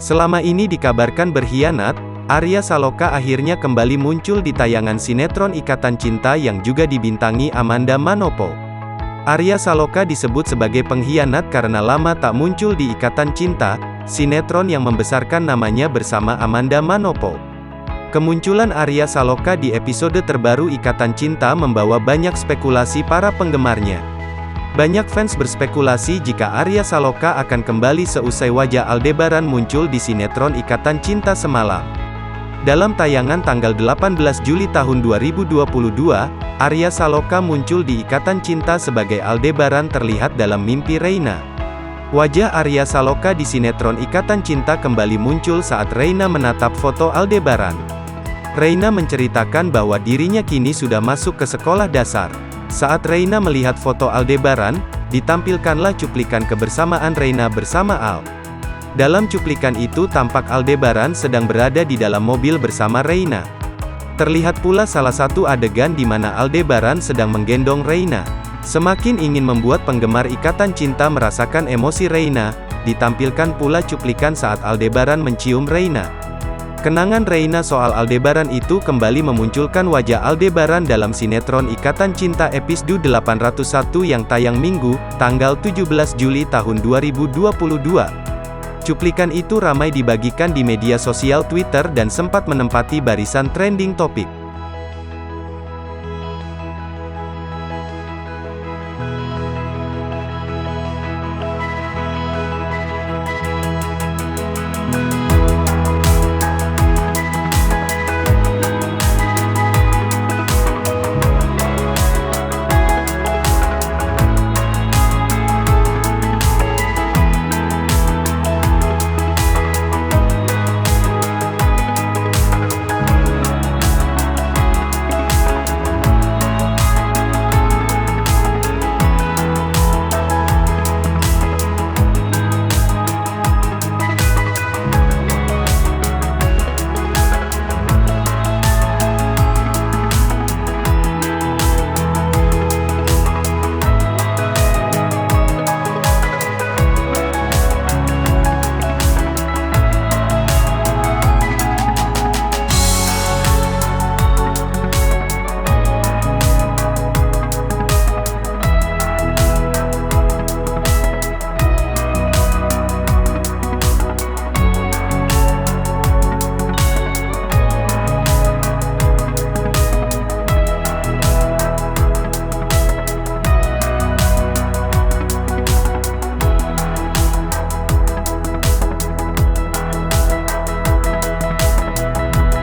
Selama ini dikabarkan berkhianat, Arya Saloka akhirnya kembali muncul di tayangan sinetron Ikatan Cinta yang juga dibintangi Amanda Manopo. Arya Saloka disebut sebagai pengkhianat karena lama tak muncul di Ikatan Cinta, sinetron yang membesarkan namanya bersama Amanda Manopo. Kemunculan Arya Saloka di episode terbaru Ikatan Cinta membawa banyak spekulasi para penggemarnya. Banyak fans berspekulasi jika Arya Saloka akan kembali seusai wajah Aldebaran muncul di sinetron Ikatan Cinta semalam. Dalam tayangan tanggal 18 Juli tahun 2022, Arya Saloka muncul di Ikatan Cinta sebagai Aldebaran terlihat dalam mimpi Reina. Wajah Arya Saloka di sinetron Ikatan Cinta kembali muncul saat Reina menatap foto Aldebaran. Reina menceritakan bahwa dirinya kini sudah masuk ke sekolah dasar. Saat Reina melihat foto Aldebaran, ditampilkanlah cuplikan kebersamaan Reina bersama Al. Dalam cuplikan itu tampak Aldebaran sedang berada di dalam mobil bersama Reina. Terlihat pula salah satu adegan di mana Aldebaran sedang menggendong Reina. Semakin ingin membuat penggemar Ikatan Cinta merasakan emosi Reina, ditampilkan pula cuplikan saat Aldebaran mencium Reina. Kenangan Reina soal Aldebaran itu kembali memunculkan wajah Aldebaran dalam sinetron Ikatan Cinta episode 801 yang tayang Minggu, tanggal 17 Juli tahun 2022. Cuplikan itu ramai dibagikan di media sosial Twitter dan sempat menempati barisan trending topik.